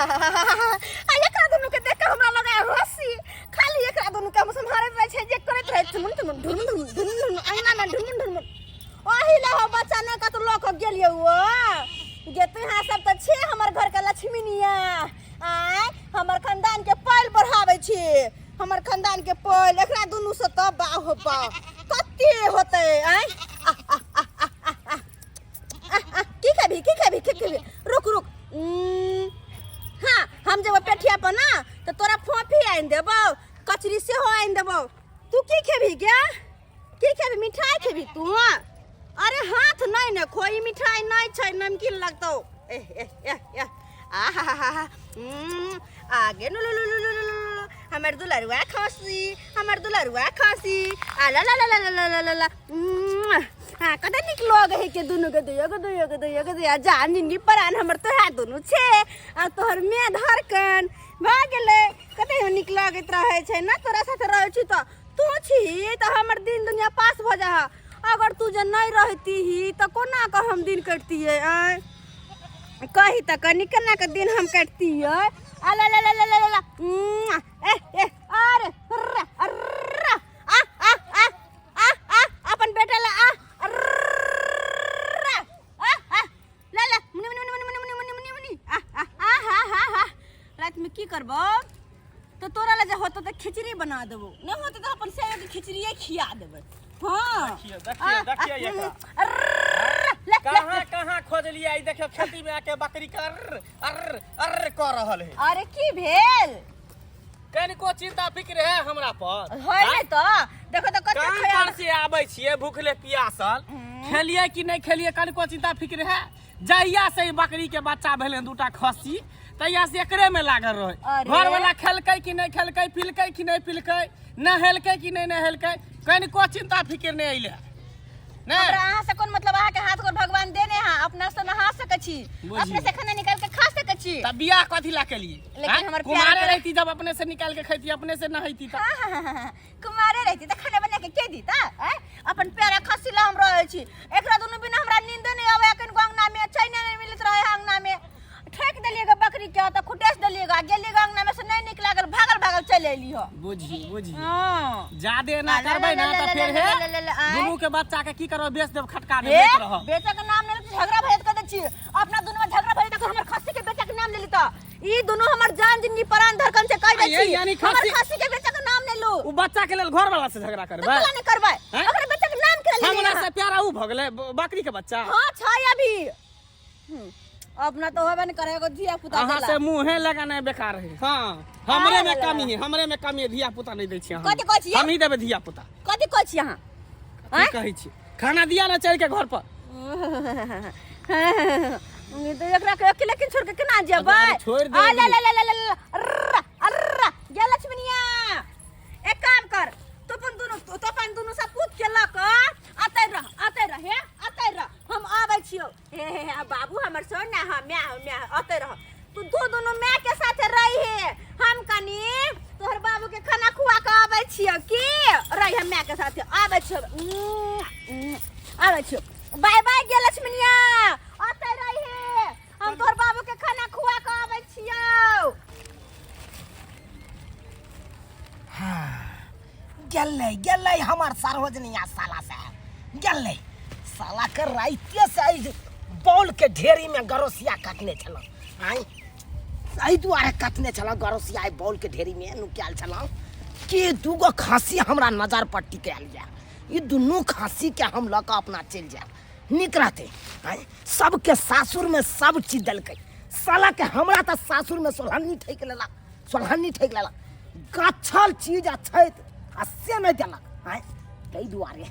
आ एकरा दोनों के देख के हमरा लगा हंसी खाली एकरा दोनों के हम संभारे रहे छै जे करत रहे छै ढुन ढुन आईना में ढुन ओही ले हो बच्चा ने का तो लोक गेलियो वो जे तुहा सब त छे हमर घर के लक्ष्मीनिया आय हमर खानदान के पैल बढ़ावे छी हमर खानदान के पैल एकरा दोनों से त बा हो बा कत्ते होतै आय की कभी रुक हाँ हम जब पेठिया पर ना तो तोरा फोफी आइन देबो कचरी से हो आइन देबो तू की खेबी क्या की खेबी मिठाई खेबी तू अरे हाथ नहीं ने खोई मिठाई नहीं छै नमकीन लगतो आगे हमर दुलरुआ खांसी आ ला ला ला ला ला ला ला हाँ कदा निक लग है के दुनु के दुयो जान जिंदगी परान हमर तो है दुनु छे आ तोहर में धड़कन भाग गेले कते निक लागत रहे छै ना तोरा साथे रहै छी त तू छी त हमर दिन दुनिया पास भ जा अगर तू जे नहीं रहती ही त कोना का हम दिन कटती है कही त कनी केना के दिन हम कटती है आ ला ला ला ला ला ए अरे अपन बेटा ला रात में की करबो तो तोरा ला जे होतो त खिचड़ी बना देबो नहीं होतो त अपन सेव के खिचड़ीए खिया देबो हां देखिए ये कहां खोज लिया ई देखियो खेती में आके बकरी कर रहल है अरे की भेल कनिको चिंता फिक्र है हमरा पर होय नै त देखो त कते ख्याल से आबै छिए भूखले पियासल खेलिए कि नहीं खेलिए कनिको चिंता फिक्र है जहिया से बकरी के बच्चा भेले दूटा खस्सी तहिया से एकरे में लागल रहे घर वाला खेलकै कि नहीं खेलकै पिलकै कि नहीं पिलकै नहेलकै कि नहीं नहेलकै कनिको चिंता फिक्र नहीं अइले नहीं हमरा अहाँ से कोन मतलब अहाँ के हाथ को भगवान देने हैं अपना से नहा सकै छी अपने से खाना निकाल के खा सकै छी त बियाह कथि ला के लिए लेकिन हमर कुमारे रहती जब अपने से निकाल के खैती अपने से नहैती त कुमारे रहती त खाना बना के के दी त अपन प्यारा खस्सी ला हम रहै छी एकरा दुनु बिना हमरा नींद नहीं आवे अखन अंगना में चैन नहीं मिलत रहे अंगना में ठेक देलिएगा बकरी के त खुटेस देलिएगा गेलिएगा अंगना में से नहीं निकला गल भागल चले एली हो बुझी हां जादे ना करबै ना त फिर है दुनु के बच्चा के की करब बेच देब खटका दे लेत रह बेटा के नाम ले झगड़ा भइत कर दै छी अपना दुनु में झगड़ा भइत त हमर खस्सी के बेटा के नाम ले ली त ई दुनु हमर जान जिंदगी प्राण धड़कन से कह दै छी हमर खस्सी के बेटा के नाम ले लो उ बच्चा के लेल घर वाला से झगड़ा करबै त नहीं करबै ओकरे बेटा के नाम के ले हमरा से प्यारा उ भ गेलै बकरी के बच्चा हां छै अभी अपना तो होबे नहीं करेगा धिया पुता अहाँ से मुंहे लगाना बेकार है हां हमरे में कमी है धिया पुता नहीं दै छी कथि कहै छी हम ही देबे धिया पुता कथि कहै छी अहाँ की कहै छी खाना दिया ना चल के घर पर ये तो एकरा के अकेले के छोड़ के केना जेबै आ ले ले ले ले अर्रा ये लक्ष्मीनिया एक काम कर तो अपन दोनों सब पूछ के ल क आते रह हम आबै छियो हे बाबू हमर सोना हम मैं आते रह तू दोनों मैं के साथ रही है हम कनी तोहर बाबू के खाना खुआ के आबै छियो की रही हम मैं के साथ आबै छियो बाय बाय गे लक्ष्मीनिया आते रही है हम तोहर बाबू के खाना खुआ के आबै छियो गेलै हमार सार्वजनिक साला साहब गेलै साला के राइते से बॉल के ढेरी में गरोसिया काटने छल आई दुआरे काटने छल गरोसिया बॉल के ढेरी में नुकाल छल कि दूगो खांसी हमरा नजर पर टिकाल जाए ये दुनू खांसी के हम लऽ कऽ अपना चल जाए निक रहते सबके सासुर में सब चीज दलकै साला के हमरा त सासुर में सोलहनी ठेक लेलक गछल चीज छै आ से नहीं देलक ताहि दुआरे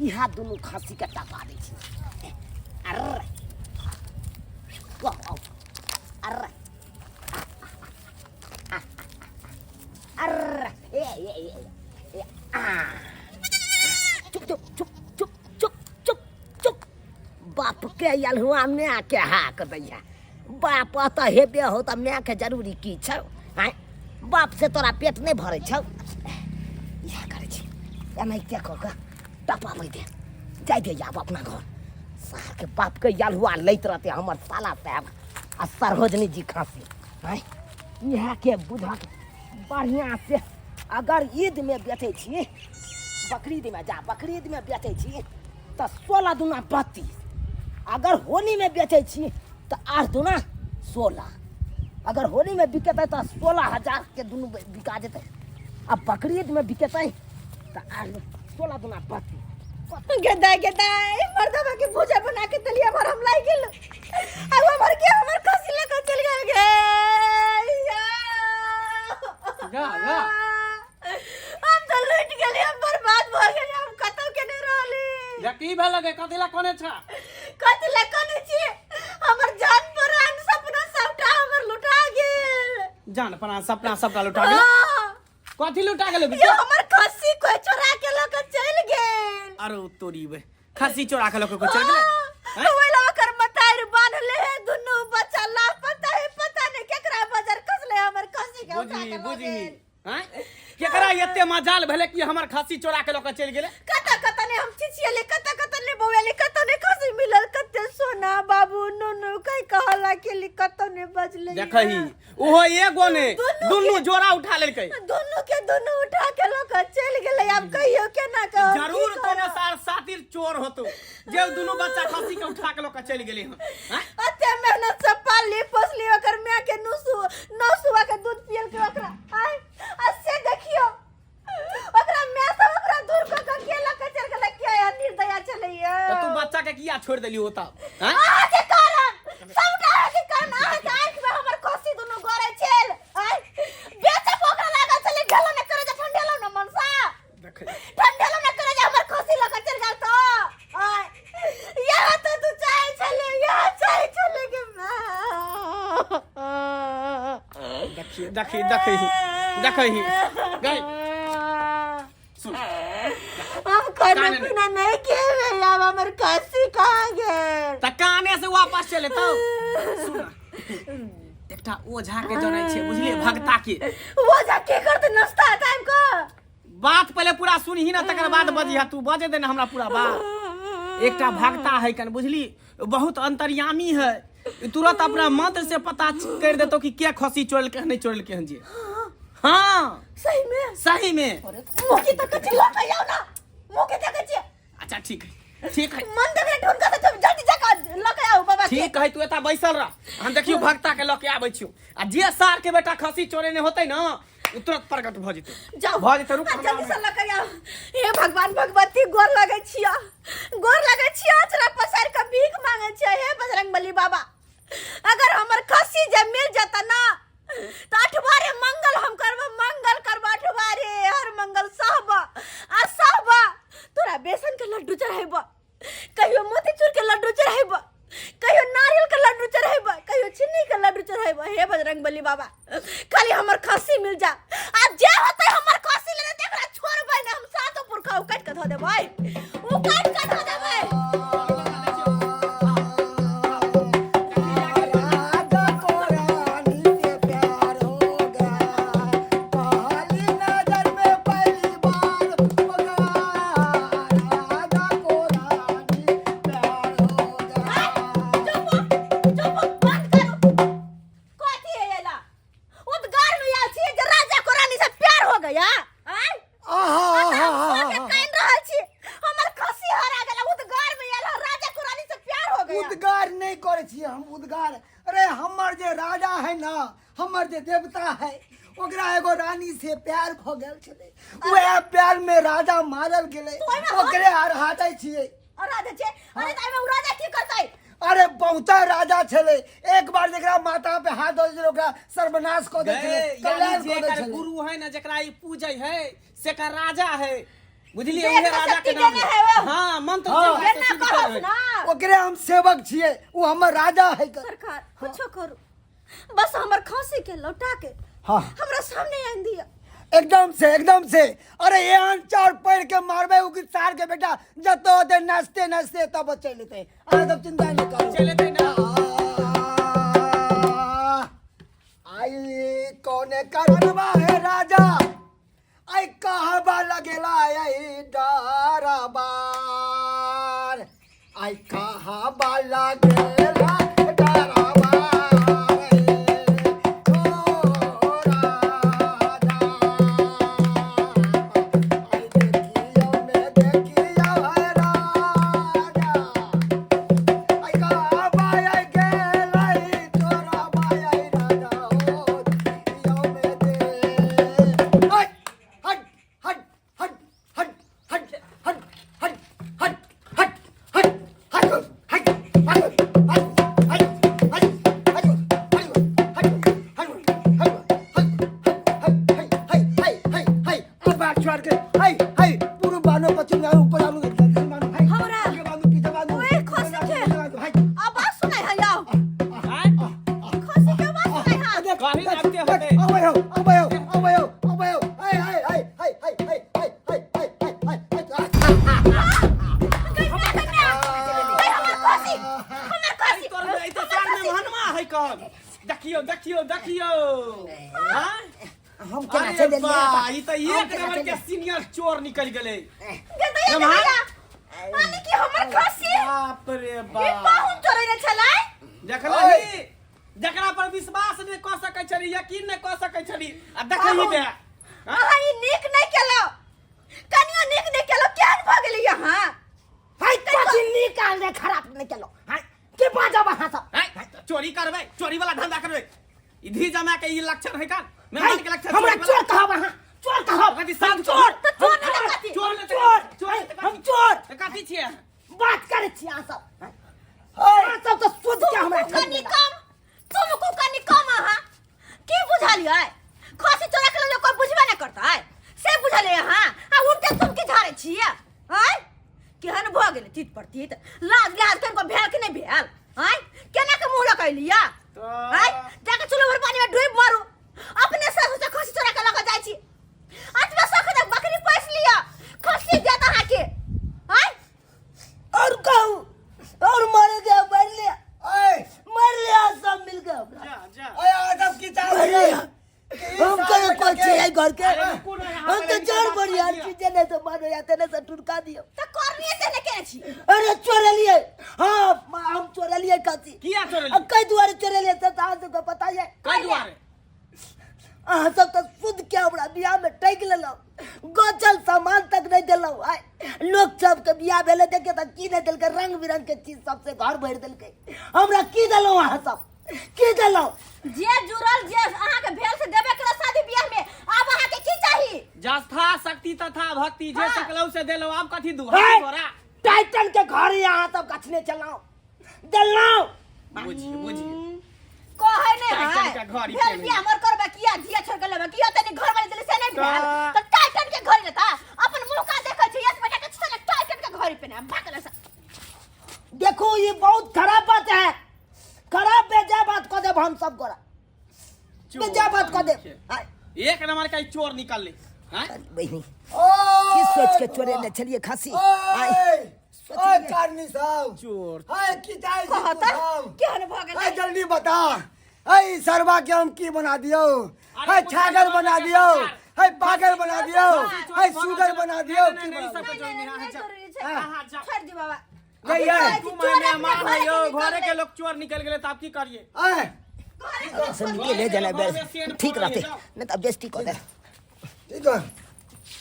इहा दुनू खांसी के टका दै छी अर्रे अर्रे अर्रे चुप बाप के यलहुआ मैं के हाक दैया बाप त हेबे हो त मैं के जरूरी की छौ बाप से तोरा पेट नहीं भरे छौ इहा करे छी एनाहिते कऽ के टपाबै दे जाय दे आब अपना घर सार के बाप के यलहुआ लैत रहते हमर साला साहब आ सरोजनी जी खांसी हैं यह के बुझा के बढ़िया से अगर ईद में बेचे छी बकरीद में जा बकरीद में बेचे छी तो 16 दूना 32 अगर होली में बेचे छी तो 8 दूना 16 अगर होली में बिकेते तो 16,000 के दोनों बिका जेते अब बकरीद में बिकेते तो 16 दूना 32 गदाई गदाई मर्दवा के भूजा बना के तलिया भर हम लाई गेल अब हमर के हमर खसी लेकर चल गेल गे गा गा हम तो लूट गेली हम बर्बाद भ गेली हम कतौ के नहीं रहली या की भेल लगे कथिला कोने छ कथि ले कोने छी हमर जान प्राण सपना सबटा हमर लुटा गेल जान प्राण सपना सबटा लुटा गेल कथि लुटा गेल ये हमर खसी कोई चोरा के लेकर चल गेल अरे तोरी बे खसी चोरा के लोग को चल गेले ओइला कर मतार बांधले है दुनु बच्चा लापता है पता नहीं केकरा बाजार कसले हमर खसी के उठा के बुझी हैं केकरा एते मजाल भेले कि हमर खसी चोरा के लोग चल गेले कता ने हम चिचियले कता ने बोवेले कता ने खसी मिलल कते सोना बाबू नुनु कई कहला के li कता ने बजले देखही ओहो एगो ने दुनु जोरा उठा लेलकै दुनु के दुनु उठा के लोग चल गेले अब कहियो केना कह जरूर कोनो सार सातिर चोर होतो जे दुनु बच्चा खसी के उठा के लोग चल गेले हैं अते मेहनत से पाली पोसली ओकर मां के नौसुआ के दूध पियल के ओकरा आय असे देखियो ओकरा मां से ओकरा दूर क के लक चल गेल क्या निर्दया चलैया तो तू बच्चा के किया छोड़ देली होता हैं के कारण सबटा के कारण आंख में हमर खसी दुनु गरे छेल आय बेचे पोकरा लागा चले ढलो न करे जे ठंडेलो न मनसा देखै ठंडेलो न करे जे हमर खसी लक चल गेल तो आय यहां तो तू चाहे चले यहां चाहे चले के देखही गई सुन हम खाना पीना नहीं किए अब हमर खसी कहां गेल त काने से वापस चले तो सुन एकटा ओझा के जनै छै बुझलिए भक्ता के वो जा के करते नाश्ता टाइम को बात पहले पूरा सुनही ना तकर बाद बजिहा तू बजे दे ना हमरा पूरा बात एकटा भक्ता है कन बुझली बहुत अंतर्यामी है तुरंत अपना मंत्र से पता कर देतो कि क्या खसी चोरल के नहीं चोरल के जी हां सही में अरे मुकी तक चिल्ला आयो ना मुकी तक छी अच्छा ठीक है मंदिर में ढूंढ के तो जल्दी जका लके आओ बाबा ठीक है तू एता बैसल रह हम देखियो भक्ता के लके आबै छियो आ जे सार के बेटा खसी चोरे ने होतै ना तुरंत प्रकट भ जेतै जाओ भ जेतै रुक जल्दी से लके आओ हे भगवान भगवती गोर लगे छिया अचरा पसार के भीख मांगे छिया हे बजरंगबली बाबा अगर हमर खसी जे मिल जाता ना तो अठवारे मंगल हम करबा अठवारे हर मंगल सहबा आ सहबा तोरा बेसन के लड्डू चढ़ाइबा कहियो मोतीचूर के लड्डू चढ़ाइबा कहियो नारियल के लड्डू चढ़ाइबा कहियो चीनी के लड्डू चढ़ाइबा हे बजरंगबली बाबा खाली हमर खसी मिल जा आ जे होतै हमर खसी लेने तेकरा छोड़बै ना हम सातो पुरखा काट के ध देबै उ काट के ध देबै उद्गार नहीं करे छिए हम उद्गार अरे हमर जे राजा है ना हमर जे देवता है ओकरा एगो रानी से प्यार भ गेल छले वह प्यार में राजा मारल गेले ओकरे हराते छिए राजा छे अरे ताई में राजा की करतै अरे बहुता राजा छले एक बार जेकरा माथा पे हाथ दे दिल ओकरा सर्वनाश क दे छले कल्याण क दे छले गुरु है ना जेकरा ई पूजै है से का राजा है बुझलिए उहे राजा के नाम हां मंत्र से कहस ना ओकरे हम सेवक छिए उ हमर राजा है सरकार कुछो करू बस हमर खसी के लौटा के हां हमरा सामने आन दिया एकदम से अरे ये चार पैर के मारबे उ सार के बेटा जतो दे नाचते तब चल लेते आ तब चिंता नहीं करो चल लेते ना आई कोने करनवा है राजा आई कहबा लगेला आई डरबार आई कहबा लगेला डरबार कहीं लगते होते तोर में इते साल में हनुमा है कौन देखियो देखियो देखियो हां हम केना चले बा ई त एक नंबर के सीनियर चोर निकल गेले माने कि हमर खसी बाप रे ई बाप पाहुन चोरै न छलै देखलही जकरा पर विश्वास नहीं क सकै छली यकीन नहीं क सकै छली आ देखही बे अहाँ ई नीक नहीं केलो कनियो नीक नहीं केलो केहन भ गेली यहाँ हाय कथि निकाल दे खराब नहीं केलो हाय के बाजा वहां सब चोरी करबै चोरी वाला धंधा करबै इधी जमा के ई लक्षण है का मेहमान के लक्षण हमरा चोर कहा वहां चोर कहा कथि साथ चोर तो चोर नहीं कथि चोर हम चोर कथि छियै बात करे छी अहाँ सब अहाँ सब तो शुद्ध के हमरा कनी कम तुमको कनी कम अहाँ की बुझलियै खसी चोरा के लोग कोई बुझबे नहीं करता है से बुझले अहाँ आ उल्टे तुम की झाड़े छियै हैं केहन भ गेलै चित प्रतीत लाज लिहाज कर को भेल कि नहीं भेल हैं केना के मुंह लकैलिया हैं जाके चुल्हा भर पानी में डूब मारू अपने से सोचे खसी चोरा के लगा जाय छी आज में सख दे बकरी पैस लिया खसी देता है के हैं और कहूं और मर गया मर लिया सब मिल गया जा जा आदम की चाल हम करे कोई चाहिए घर के हम तो जान बड़ी यार चीजें नहीं तो मानो या तेने से टुरका दियो त करनी से ने केने छी अरे चोरे लिए हां हम चोरे लिए काती किया चोरी अब कई दुआरे चोरे लिए तो आज को पता है कई दुआरे अहाँ सब तो शुद्ध के हमरा बियाह में टैक लेलो गोचल सामान तक नहीं देलो आय लोग सब के बियाह भेले देखे त की नहीं देल के रंग बिरंग के चीज सबसे घर भर देल के हमरा की देलो अहाँ सब की देलो जे जुड़ल जे अहाँ के भेल से देबे के शादी बियाह में अब अहाँ के की चाहिए जस्था शक्ति तथा भक्ति जे सकलौ से देलो आब कथि दू हाय, तोरा टाइटन के घर यहाँ सब कछने चलाओ देलो बुझी कहे ने टाइटन है के घर ही भेल चली। बियाह मर करबे किया जिया छोड़ के लेबे किया तनी घर वाले दिले से नहीं भेल का- तो टाइटन के घर लेता अपन मुंह का देखै छी इस बेटा के चले टाइटन के घर पे ना भागल से देखो ये बहुत खराब बात है खराब बेजा बात को देब हम सब गोरा बेजा बात को देब हाय एक नंबर का चोर निकल ले हैं बहनी किस सोच के चोरे ने चलिए खासी आय ओए कारनी साहब चोर हाय की जाय कहता केहन भ हाय गेल जल्दी बता हाय सरवा के हम की बना दियो हाय छागल बना दियो हाय पागल बना दियो हाय सुगर बना दियो की नहीं, बना सब दियो? नहीं नहीं जरूरी छै कहाँ जा? छोड़ दी बाबा नहीं है तू मैंने मान लियो घरे के लोग चोर निकल गेले त आप की करिए हाय समझिए ले जाना बे ठीक रहते नहीं तो बेइज्जती कर दे ठीक है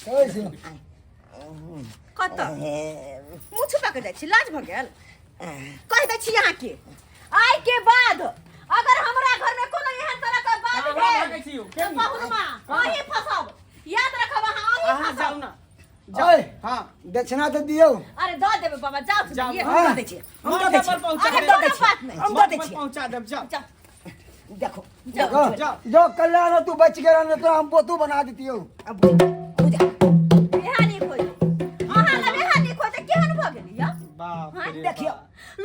कैसे कत मुंह छुपा के जाइ छी लाज भ गेल कह दै छी अहाँ के आइ के बाद अगर हमरा घर में कोनो एहन तरह के बात कहाँ भेल भागै छी यौ? तो बहुनमा अहीं फसब याद रखब अहाँ अहीं अहाँ जाओ फसब ना ओए हां दक्षिणा तो दियो अरे दऽ देबै बाबा जाओ से जाओ, दिए हाँ। हम दे छी हम दे छी अरे कोनो बात नहीं हम दे छी पहुंचा देब जा जाओ देखो देखो जाओ। जो कल्याण तू बच गया ना तो हम पोतू बना देती हो अब बुझा बिहानी खोज अहाँ लगे बिहानी खोज केहन भ गेल या बाप हाँ, रे देखियो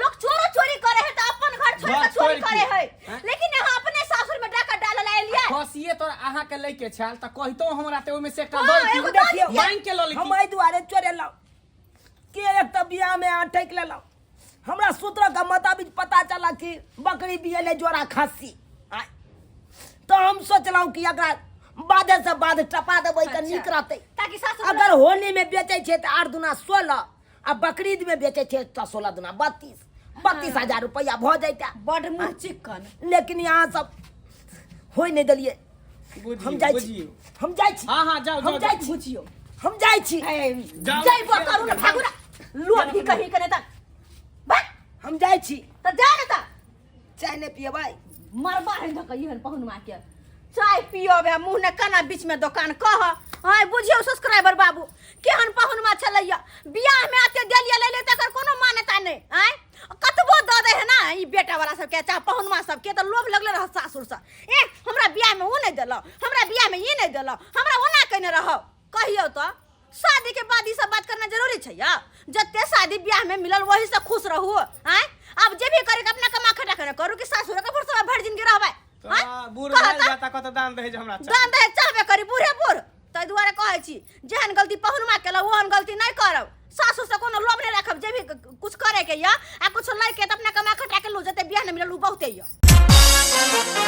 लोग चोरो चोरी करे है तो अपन घर छोड़ के घर चोरी छोड़ करे के। है हाँ? लेकिन यहाँ अपने सासुर में डाका डाल ला लिया खसिए तो अहाँ के ले के छल त कहितो हमरा ते ओमे से एकटा हाँ, दई एगो देखियो दऽ दिया। बैंक के ल हम आई दुआरे चोरे लाओ के एक तो बियाह में अटैक ले लाओ हमरा सूत्र का मुताबिक पता चला कि बकरी बियले जोड़ा खासी आय। तो हम सोचलहुं कि अगर बादे से बाद टपा देबै त नीक रहतै ताकि सासुर अगर होली में बेचे छे तो 8 दुना 16 आ बकरीद में बेचे छे तो 16 दुना 32,000 रुपया भ जाता बड मुंह चिकन लेकिन यहाँ सब होई नहीं दलिए हम जाई छी हम जाई छी हां हां जाओ हम जाओ जाई छी बुझियो हम जाई छी जाओ। जय बो करू ना भागू ना लोग भी कहीं करे तक बस हम जाई छी तो जा ना ता चाय नहीं पिए भाई मरबा है न कहियो पहुन मा के चाय पियो बे मुंह ने कना बीच में दुकान कह हाय बुझियो सब्सक्राइबर बाबू केहन पहुन मा छलैया बियाह में आते देलिया ले ले तकर कोनो मान्यता नहीं आय कतबो द दे है ना ई बेटा वाला सब के चाहे पहुन मा सब के तो लोभ लगले रह सासुर से ए हमरा बियाह में ऊ नहीं देलो हमरा बियाह में ई नहीं देलो हमरा ओना कने रहो कहियो तो शादी के बाद ई सब बात करना जरूरी छै या जत्ते शादी ब्याह में मिलल वही से खुश रहू आय अब जे भी करे के अपना कमा खटा करे करू कि सासुर के फुर्सत भर जिंदगी रहबे बूढ़ भेल जाता कत दान दहेज हमरा दान दहेज चाहबे करी बूढ़े बूढ़ ताहि दुआरे कहै छी जेहन गलती पहुनमा केलौ ओहन गलती नहीं करब सासु से कोनो लोभ नहीं रखब जे भी कुछ करे के या आ कुछ लै के त अपना कमा खटा के लो जते बियाह न मिलल उ बहुते या